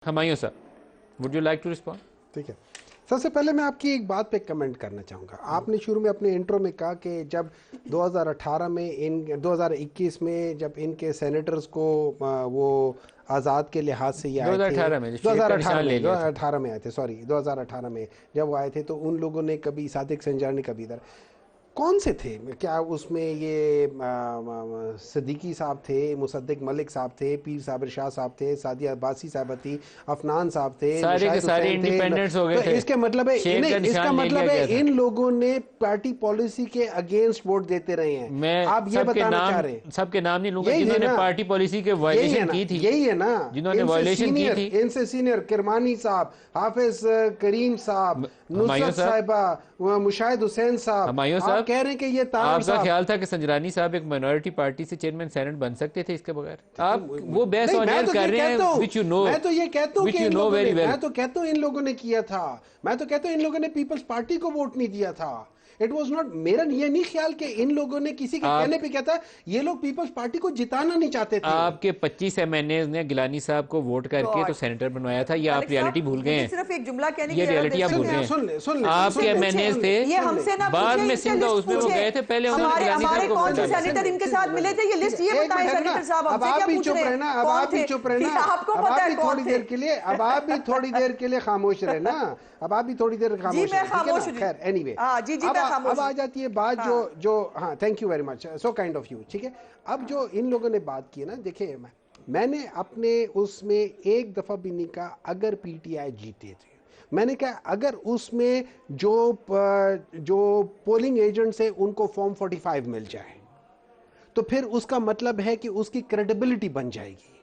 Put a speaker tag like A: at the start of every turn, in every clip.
A: हुमायूं साहब, would you like to respond?
B: ठीक है। सबसे पहले मैं आपकी एक बात पे कमेंट करना चाहूँगा। आपने शुरू में अपने इंट्रो में कहा कि जब 2018 में 2021 में जब इनके सेनेटर्स को वो आज़ाद के लिहाज से ये आए थे
A: 2018 में
B: 2018 में आए थे, सॉरी 2018 में जब वो आए थे, तो उन लोगों ने कभी सादिक संजानी, कभी इधर कौन से थे? क्या उसमें ये सिद्दीकी साहब थे, मुसद्दिक मलिक साहब थे, पीर साबिर शाह साहब थे, सादिया अब्बासी साहब थी, अफनान साहब थे,
A: सारे के सारे इंडिपेंडेंट्स हो गए
B: तो
A: थे।
B: इसका मतलब है इसका मतलब है इन लोगों ने पार्टी पॉलिसी के अगेंस्ट वोट देते रहे हैं।
A: मैं
B: आप ये बताना चाह रहे हैं?
A: सबके नाम नहीं लूंगा जिन्होंने पार्टी पॉलिसी के वायलेशन की थी।
B: यही है ना,
A: जिन्होंने वायलेशन की थी।
B: इनसे सीनियर किरमानी साहब, हाफिज करीम साहब, नुसरत साहिबा, मुशाहिद हुसैन साहब, आप कह रहे हैं कि ये
A: आपका ख्याल था कि संजरानी साहब एक माइनॉरिटी पार्टी से चेयरमैन सेनेट बन सकते थे इसके बगैर? आप वो बहस कर रहे हैं व्हिच यू नो,
B: मैं तो ये कहता हूं कि
A: इन लोगों ने,
B: मैं तो कहता हूं इन लोगों ने किया था, मैं तो कहता हूं इन लोगों ने पीपल्स पार्टी को वोट नहीं दिया था। इट वॉज नॉट, मेरा ये नहीं ख्याल कि इन लोगों ने किसी के कहने पे क्या था, ये लोग पीपल्स पार्टी को जिताना नहीं चाहते थे।
A: आपके 25 एमएनए ने गिलानी साहब को वोट करके तो सेनेटर बनवाया था। ये आप रियलिटी भूल गए हैं।
C: सिर्फ एक जुमला कहने
A: ये रियलिटी आप भूल गए हैं।
B: सुन ले,
A: आपके एमएनए थे,
C: ये हमसे ना
A: बाद में सिंध उसमें वो गए थे, पहले
C: हमारे कौन से सेनेटर इनके साथ मिले थे, ये लिस्ट ये बताएं सेनेटर साहब।
B: अब आप भी चुप रहना, अब आप भी चुप रहना,
C: आपको पता है
B: थोड़ी देर के लिए, अब आप भी थोड़ी देर के लिए खामोश रहना, अब आप भी थोड़ी देर खामोश रहना। खैर एनीवे, अब आ जाती है बात जो हाँ, thank you very much, so kind of you. ठीक है, अब जो इन लोगों ने बात की है ना, देखिए मैंने अपने उसमें एक दफा भी नहीं कहा अगर पीटीआई जीते थे, मैंने कहा अगर उसमें जो पोलिंग एजेंट्स है उनको फॉर्म 45 मिल जाए तो फिर उसका मतलब है कि उसकी क्रेडिबिलिटी बन जाएगी।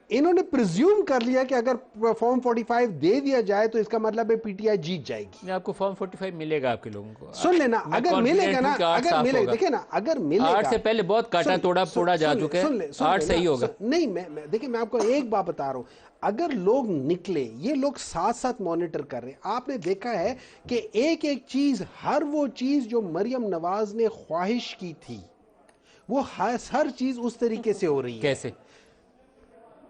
B: इन्होंने प्रिज्यूम कर लिया कि अगर फॉर्म 45 दे दिया जाए तो इसका मतलब है पीटीआई जीत जाएगी।
A: आपको फॉर्म 45 मिलेगा आपके लोगों को।
B: सुन लेना, अगर मिलेगा ना, अगर मिलेगा, देखिए ना, अगर मिलेगा,
A: 8 से पहले बहुत काटा तोड़ा फोड़ा जा चुका है, 8 सही होगा।
B: नहीं, मैं देखिए, मैं आपको एक बात बता रहा हूं, अगर लोग निकले, ये लोग साथ साथ मॉनिटर कर रहे हैं। आपने देखा है कि एक एक चीज, हर वो चीज जो मरियम नवाज ने ख्वाहिश की थी, वो हर चीज उस तरीके से हो रही है।
A: कैसे?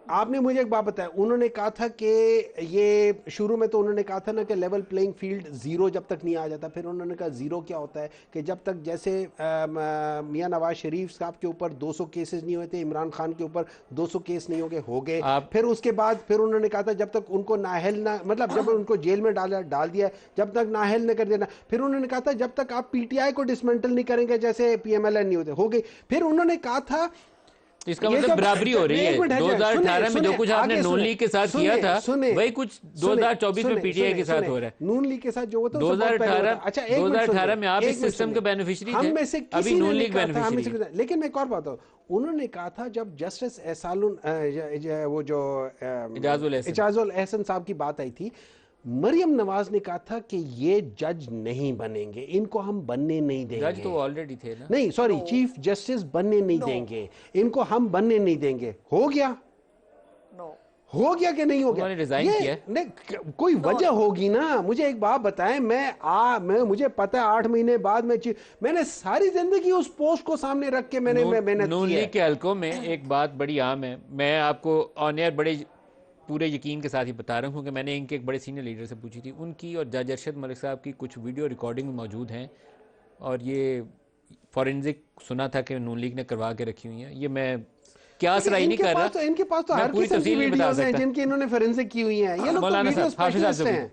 B: आपने मुझे एक बात बताया, उन्होंने कहा था कि ये शुरू में तो उन्होंने कहा था ना कि लेवल प्लेइंग फील्ड जीरो जब तक नहीं आ जाता, फिर उन्होंने कहा जीरो क्या होता है कि जब तक जैसे मियां नवाज शरीफ साहब के ऊपर 200 केसेस नहीं हुए थे, इमरान खान के ऊपर 200 केस नहीं हो गए। फिर उसके बाद फिर उन्होंने कहा था जब तक उनको नाअहल ना, मतलब जब उनको जेल में डाल दिया, जब तक नाअहल न कर देना। फिर उन्होंने कहा था जब तक आप पीटीआई को डिसमेंटल नहीं करेंगे, जैसे पीएमएलएन नहीं होते, हो गई। फिर उन्होंने कहा था
A: इसका मतलब बराबरी हो रही है। 2018 में जो कुछ आपने नून लीग के साथ किया था वही कुछ 2024 में पीटीआई के साथ हो रहा है।
B: नून लीग के साथ जो होता है
A: 2018 में आप इस सिस्टम के बेनिफिशियरी थे, अभी नून लीग बेनिफिशियरी।
B: लेकिन मैं एक और बात, उन्होंने कहा था जब जस्टिस वो जो इजाजुल एहसन साहब की बात आई थी, मरियम नवाज ने कहा था कि ये जज नहीं बनेंगे, इनको हम बनने नहीं देंगे।
A: जज तो ऑलरेडी थे ना?
B: नहीं, सॉरी, चीफ जस्टिस बनने नहीं देंगे, इनको हम बनने नहीं देंगे। हो गया? हो गया कि नहीं हो गया?
A: रिजाइन किया?
B: नहीं, कोई वजह होगी ना। मुझे एक बात बताएं, मैं मुझे पता है 8 महीने बाद मैंने सारी जिंदगी उस पोस्ट को सामने रख के मैंने मेहनत की।
A: नून लीग के हलकों में एक बात बड़ी आम है, मैं आपको ऑन एयर बड़े पूरे यकीन के साथ ही बता रहा हूँ कि मैंने इनके एक बड़े सीनियर लीडर से पूछी थी, उनकी और जज अरशद मलिक साहब की कुछ वीडियो रिकॉर्डिंग मौजूद हैं और ये फॉरेंसिक सुना था कि नून लीग ने करवा के रखी हुई हैं। ये मैं क्या सराही नहीं कर रहा,
B: इनके पास तो हर किस्म की वीडियोस हैं जिनकी इन्होंने फॉरेंसिक की हुई हैं। ये लोग तो वीडियोस स्पेशलिस्ट हैं।